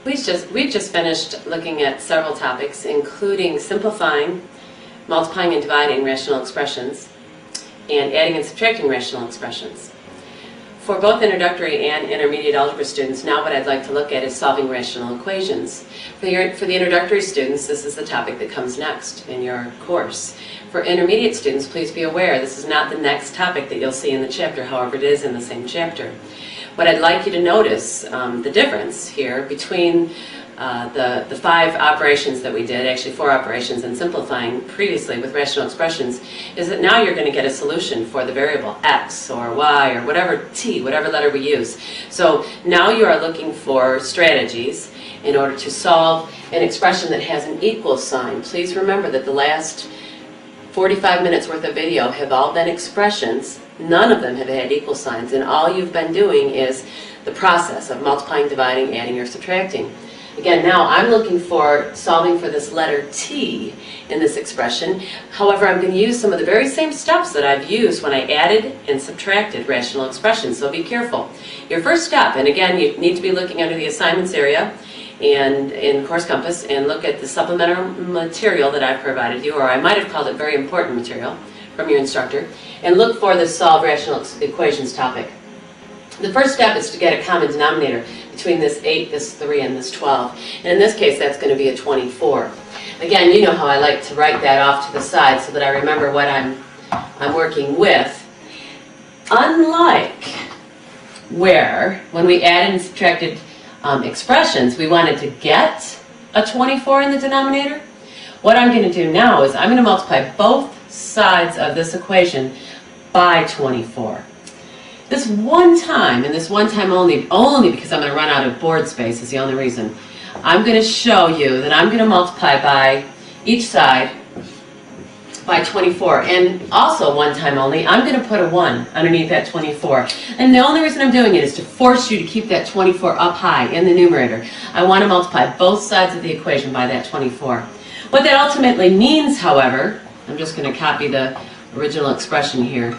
We've just finished looking at several topics, including simplifying, multiplying and dividing rational expressions, and adding and subtracting rational expressions. For both introductory and intermediate algebra students, now what I'd like to look at is solving rational equations. For the introductory students, this is the topic that comes next in your course. For intermediate students, please be aware this is not the next topic that you'll see in the chapter, however it is in the same chapter. What I'd like you to notice, the difference here between the 5 operations that we did, actually 4 operations in simplifying previously with rational expressions, is that now you're going to get a solution for the variable x or y or whatever t, whatever letter we use. So now you are looking for strategies in order to solve an expression that has an equal sign. Please remember that the last 45 minutes worth of video have all been expressions. None of them have had equal signs, and all you've been doing is the process of multiplying, dividing, adding, or subtracting. Again, now I'm looking for solving for this letter t in this expression. However, I'm going to use some of the very same steps that I've used when I added and subtracted rational expressions, so be careful. Your first step, and again, you need to be looking under the assignments area and in Course Compass and look at the supplementary material that I've provided you, or I might have called it very important material from your instructor, and look for the solve rational equations topic. The first step is to get a common denominator between this 8, this 3, and this 12. And in this case, that's going to be a 24. Again, you know how I like to write that off to the side so that I remember what I'm working with. Unlike where, when we added and subtracted expressions, we wanted to get a 24 in the denominator, what I'm going to do now is I'm going to multiply both sides of this equation by 24. This one time, and this one time only because I'm going to run out of board space is the only reason, I'm going to show you that I'm going to multiply by each side by 24. And also one time only, I'm going to put a 1 underneath that 24. And the only reason I'm doing it is to force you to keep that 24 up high in the numerator. I want to multiply both sides of the equation by that 24. What that ultimately means, however, I'm just going to copy the original expression here.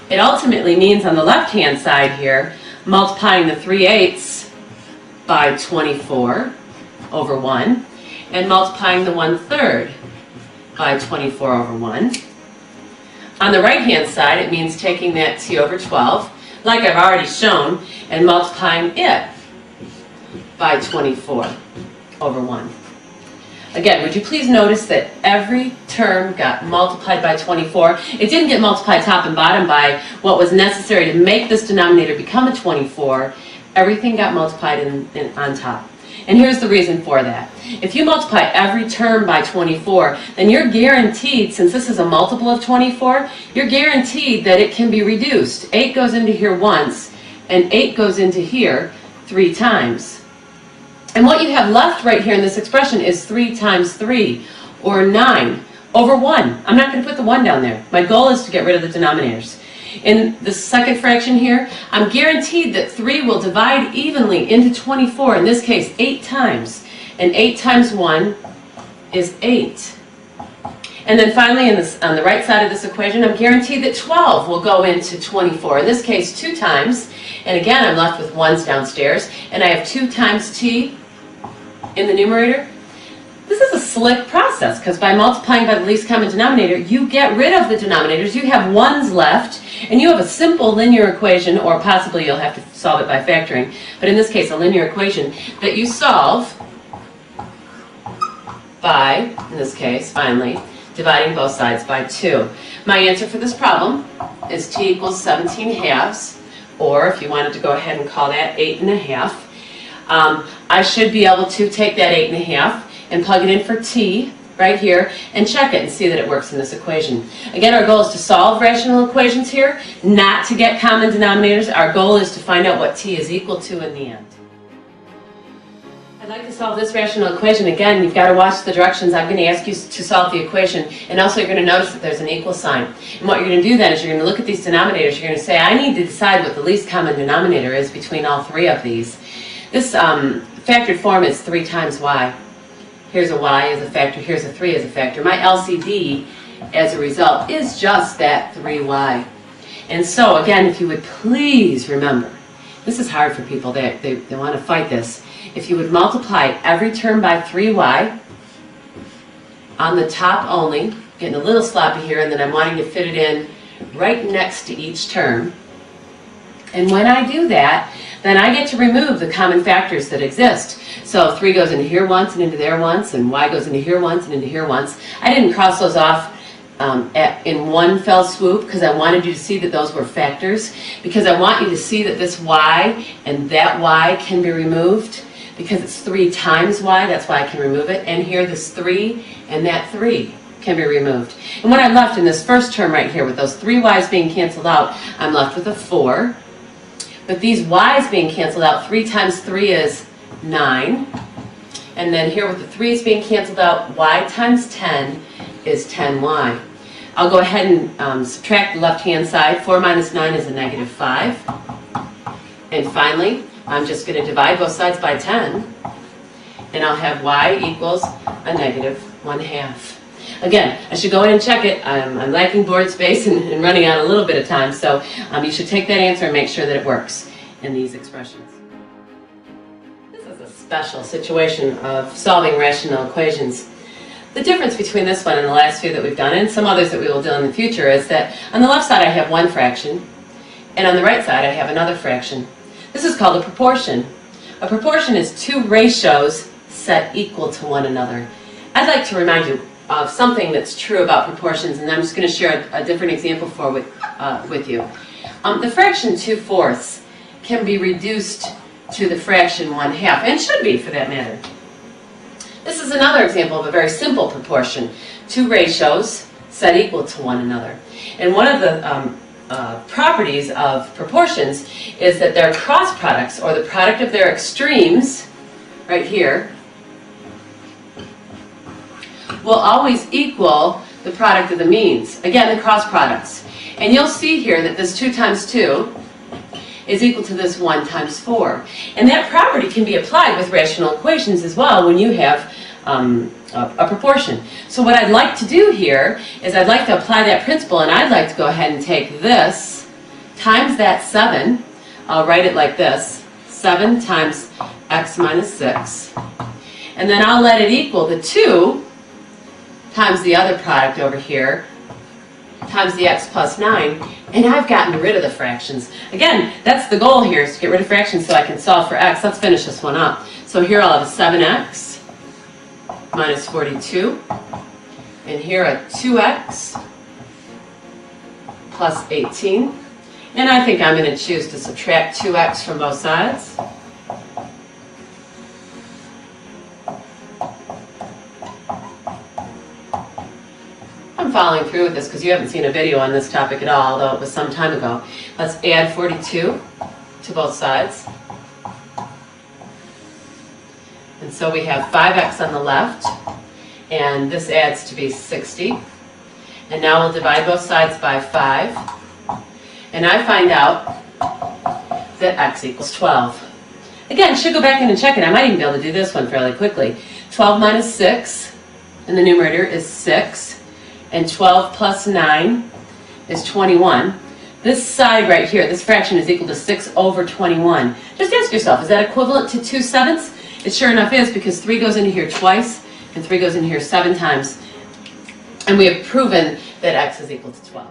It ultimately means on the left-hand side here, multiplying the 3/8 by 24 over 1, and multiplying the 1/3 by 24 over 1. On the right-hand side, it means taking that t over 12, like I've already shown, and multiplying it by 24 over 1. Again, would you please notice that every term got multiplied by 24. It didn't get multiplied top and bottom by what was necessary to make this denominator become a 24. Everything got multiplied on top. And here's the reason for that. If you multiply every term by 24, then you're guaranteed, since this is a multiple of 24, you're guaranteed that it can be reduced. 8 goes into here once, and 8 goes into here 3 times. And what you have left right here in this expression is 3 times 3, or 9, over 1. I'm not going to put the 1 down there. My goal is to get rid of the denominators. In the second fraction here, I'm guaranteed that 3 will divide evenly into 24, in this case 8 times. And 8 times 1 is 8. And then finally, on the right side of this equation, I'm guaranteed that 12 will go into 24, in this case 2 times. And again, I'm left with 1's downstairs, and I have 2 times t in the numerator. This is a slick process because by multiplying by the least common denominator, you get rid of the denominators. You have 1's left, and you have a simple linear equation, or possibly you'll have to solve it by factoring, but in this case a linear equation that you solve by, in this case, finally, dividing both sides by 2. My answer for this problem is t equals 17/2, or if you wanted to go ahead and call that 8.5. I should be able to take that 8.5 and plug it in for t right here and check it and see that it works in this equation. Again, our goal is to solve rational equations here, not to get common denominators. Our goal is to find out what t is equal to in the end. I'd like to solve this rational equation. Again, you've got to watch the directions. I'm going to ask you to solve the equation, and also you're going to notice that there's an equal sign. And what you're going to do then is you're going to look at these denominators. You're going to say, I need to decide what the least common denominator is between all 3 of these. This factored form is 3 times y. Here's a y as a factor, here's a 3 as a factor. My LCD, as a result, is just that 3y. And so, again, if you would please remember, This is hard for people. They want to fight this. If you would multiply every term by 3y on the top only, getting a little sloppy here, and then I'm wanting to fit it in right next to each term. And when I do that, then I get to remove the common factors that exist. So 3 goes into here once and into there once, and y goes into here once and into here once. I didn't cross those off in one fell swoop because I wanted you to see that those were factors, because I want you to see that this y and that y can be removed because it's 3 times y, that's why I can remove it. And here this 3 and that 3 can be removed. And what I'm left in this first term right here with those 3 y's being canceled out, I'm left with a 4. But these y's being canceled out, 3 times 3 is 9. And then here with the 3's being canceled out, y times 10 is 10y. I'll go ahead and subtract the left-hand side. 4 minus 9 is a negative 5. And finally, I'm just going to divide both sides by 10. And I'll have y equals a negative 1/2. Again, I should go in and check it. I'm lacking board space and running out a little bit of time, so you should take that answer and make sure that it works in these expressions. This is a special situation of solving rational equations. The difference between this one and the last few that we've done, and some others that we will do in the future, is that on the left side I have one fraction, and on the right side I have another fraction. This is called a proportion. A proportion is 2 ratios set equal to one another. I'd like to remind you of something that's true about proportions, and I'm just going to share a different example with you. The fraction 2/4 can be reduced to the fraction 1/2, and should be for that matter. This is another example of a very simple proportion. 2 ratios set equal to one another. And one of the properties of proportions is that their cross products, or the product of their extremes, right here, will always equal the product of the means. Again, the cross products. And you'll see here that this 2 times 2 is equal to this 1 times 4. And that property can be applied with rational equations as well when you have a proportion. So what I'd like to do here is I'd like to apply that principle, and I'd like to go ahead and take this times that 7. I'll write it like this: 7 times x minus 6. And then I'll let it equal the 2 times the other product over here, times the x plus 9, and I've gotten rid of the fractions. Again, that's the goal here, is to get rid of fractions so I can solve for x. Let's finish this one up. So here I'll have a 7x minus 42, and here a 2x plus 18. And I think I'm going to choose to subtract 2x from both sides. I'm following through with this because you haven't seen a video on this topic at all, although it was some time ago. Let's add 42 to both sides. And so we have 5x on the left, and this adds to be 60. And now we'll divide both sides by 5. And I find out that x equals 12. Again, should go back in and check it. I might even be able to do this one fairly quickly. 12 minus 6 in the numerator is 6. And 12 plus 9 is 21. This side right here, this fraction, is equal to 6 over 21. Just ask yourself, is that equivalent to 2/7? It sure enough is, because 3 goes into here twice, and 3 goes in here 7 times. And we have proven that x is equal to 12.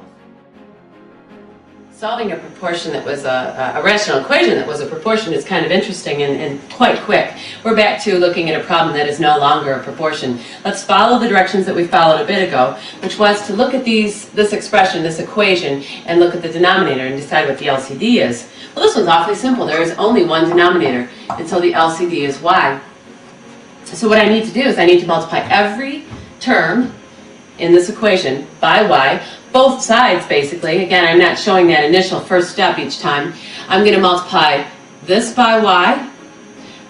Solving a proportion that was a rational equation that was a proportion is kind of interesting and quite quick. We're back to looking at a problem that is no longer a proportion. Let's follow the directions that we followed a bit ago, which was to look at this expression, this equation, and look at the denominator and decide what the LCD is. Well, this one's awfully simple. There is only one denominator, and so the LCD is y. So what I need to do is I need to multiply every term in this equation by y, both sides basically. Again, I'm not showing that initial first step each time. I'm going to multiply this by y,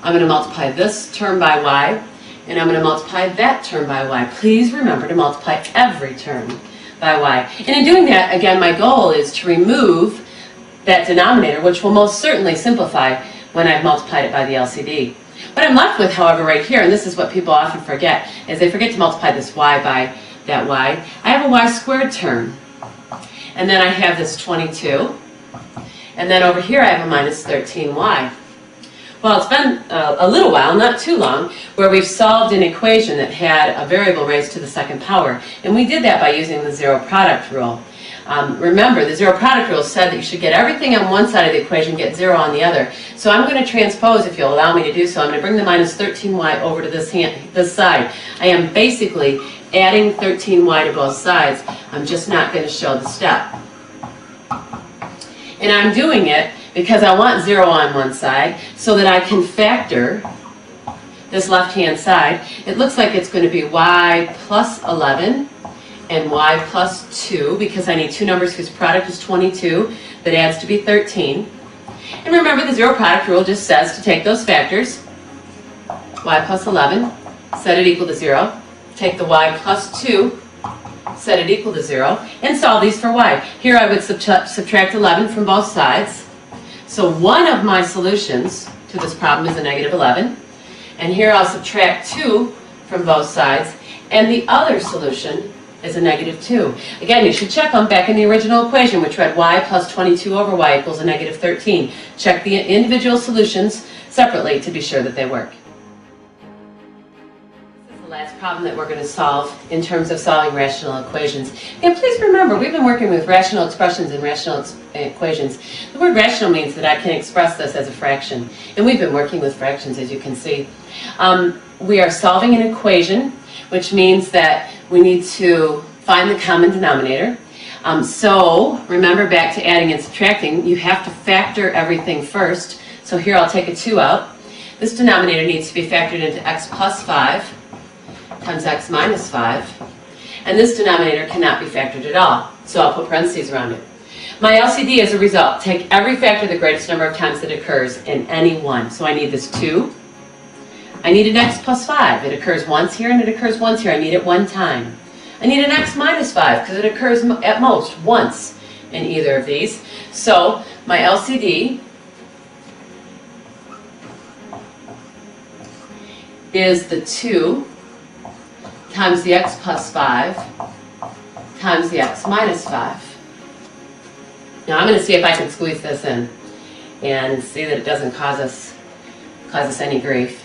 I'm going to multiply this term by y, and I'm going to multiply that term by y. Please remember to multiply every term by y. And in doing that, again, my goal is to remove that denominator, which will most certainly simplify when I've multiplied it by the LCD. What I'm left with, however, right here, and this is what people often forget, is they forget to multiply this y by that y. I have a y squared term. And then I have this 22. And then over here I have a minus 13y. Well, it's been a little while, not too long, where we've solved an equation that had a variable raised to the second power. And we did that by using the zero product rule. Remember, the zero product rule said that you should get everything on one side of the equation, get 0 on the other. So I'm going to transpose, if you'll allow me to do so. I'm going to bring the minus 13y over to this side. I am basically adding 13y to both sides. I'm just not going to show the step. And I'm doing it because I want 0 on one side so that I can factor this left-hand side. It looks like it's going to be y plus 11 and y plus 2, because I need two numbers whose product is 22 that adds to be 13. And remember, the zero product rule just says to take those factors, y plus 11, set it equal to 0, take the y plus 2, set it equal to 0, and solve these for y. Here I would subtract 11 from both sides. So one of my solutions to this problem is a negative 11. And here I'll subtract 2 from both sides. And the other solution is a negative 2. Again, you should check them back in the original equation, which read y plus 22 over y equals a negative 13. Check the individual solutions separately to be sure that they work. This is the last problem that we're going to solve in terms of solving rational equations. And please remember, we've been working with rational expressions and rational equations. The word rational means that I can express this as a fraction. And we've been working with fractions, as you can see. We are solving an equation, which means that we need to find the common denominator. So remember, back to adding and subtracting, you have to factor everything first. So here I'll take a 2 out. This denominator needs to be factored into x plus 5 times x minus 5. And this denominator cannot be factored at all. So I'll put parentheses around it. My LCD as a result, take every factor the greatest number of times that occurs in any one. So I need this 2. I need an x plus 5. It occurs once here and it occurs once here. I need it one time. I need an x minus 5 because it occurs at most once in either of these. So my LCD is the 2 times the x plus 5 times the x minus 5. Now I'm going to see if I can squeeze this in and see that it doesn't cause us any grief.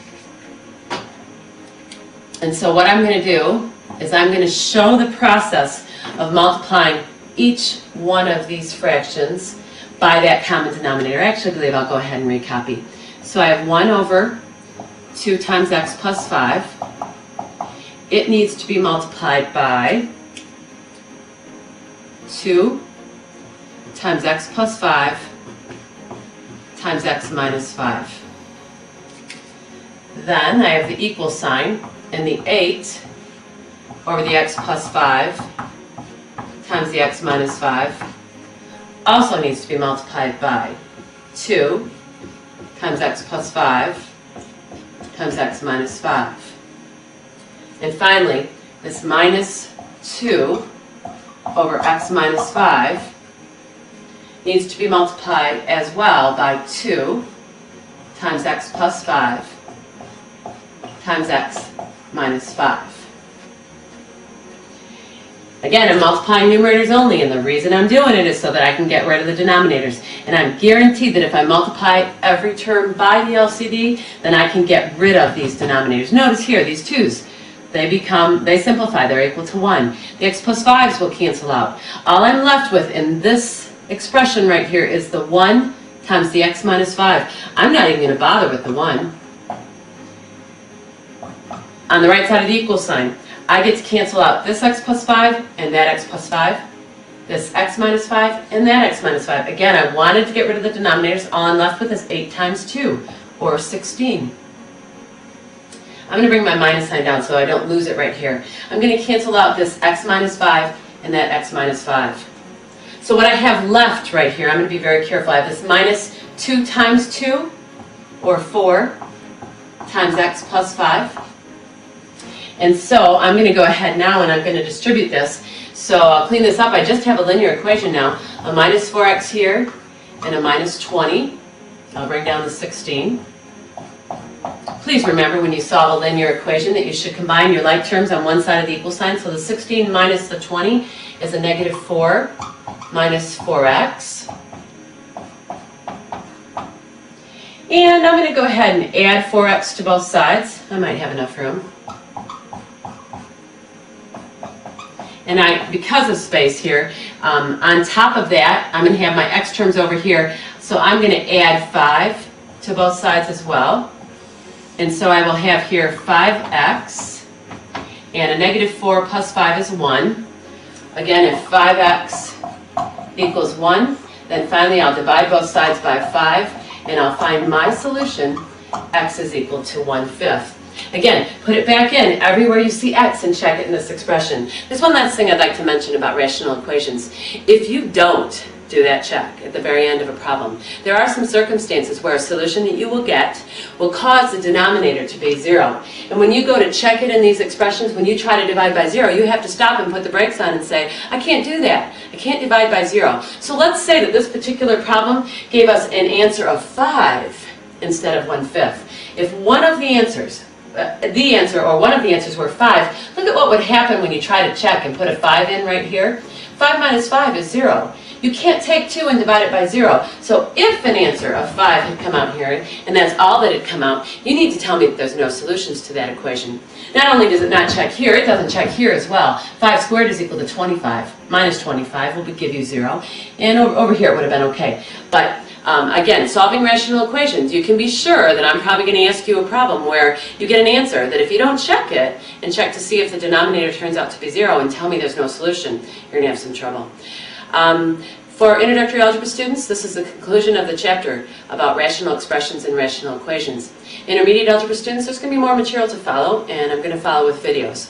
And so what I'm going to do is I'm going to show the process of multiplying each one of these fractions by that common denominator. Actually, I believe I'll go ahead and recopy. So I have 1 over 2 times x plus 5. It needs to be multiplied by 2 times x plus 5 times x minus 5. Then I have the equal sign, and the 8 over the x plus 5 times the x minus 5 also needs to be multiplied by 2 times x plus 5 times x minus 5. And finally, this minus 2 over x minus 5 needs to be multiplied as well by 2 times x plus 5 times x minus 5. Again, I'm multiplying numerators only, and the reason I'm doing it is so that I can get rid of the denominators. And I'm guaranteed that if I multiply every term by the LCD, then I can get rid of these denominators. Notice here, these 2's, they simplify, they're equal to 1. The x plus 5's will cancel out. All I'm left with in this expression right here is the 1 times the x minus 5. I'm not even going to bother with the 1. On the right side of the equal sign, I get to cancel out this x plus 5 and that x plus 5, this x minus 5 and that x minus 5. Again, I wanted to get rid of the denominators. All I'm left with is 8 times 2, or 16. I'm going to bring my minus sign down so I don't lose it right here. I'm going to cancel out this x minus 5 and that x minus 5. So what I have left right here, I'm going to be very careful. I have this minus 2 times 2, or 4, times x plus 5. And so I'm going to go ahead now and I'm going to distribute this. So I'll clean this up. I just have a linear equation now. A minus 4x here and a minus 20. I'll bring down the 16. Please remember when you solve a linear equation that you should combine your like terms on one side of the equal sign. So the 16 minus the 20 is a negative 4 minus 4x. And I'm going to go ahead and add 4x to both sides. I might have enough room. And because of space here, on top of that, I'm going to have my x terms over here. So I'm going to add 5 to both sides as well. And so I will have here 5x, and a negative 4 plus 5 is 1. Again, if 5x equals 1, then finally I'll divide both sides by 5, and I'll find my solution, x is equal to 1/5. Again, put it back in everywhere you see x and check it in this expression. There's one last thing I'd like to mention about rational equations. If you don't do that check at the very end of a problem, there are some circumstances where a solution that you will get will cause the denominator to be 0. And when you go to check it in these expressions, when you try to divide by 0, you have to stop and put the brakes on and say, I can't do that. I can't divide by 0. So let's say that this particular problem gave us an answer of 5 instead of 1/5. If one of the answers or one of the answers were 5, look at what would happen when you try to check and put a 5 in right here. 5 minus 5 is 0. You can't take 2 and divide it by 0. So if an answer of 5 had come out here, and that's all that had come out, you need to tell me that there's no solutions to that equation. Not only does it not check here, it doesn't check here as well. 5 squared is equal to 25. Minus 25 will give you 0. And over here it would have been okay. But again, solving rational equations, you can be sure that I'm probably going to ask you a problem where you get an answer that if you don't check it and check to see if the denominator turns out to be 0 and tell me there's no solution, you're going to have some trouble. For introductory algebra students, this is the conclusion of the chapter about rational expressions and rational equations. Intermediate algebra students, there's going to be more material to follow, and I'm going to follow with videos.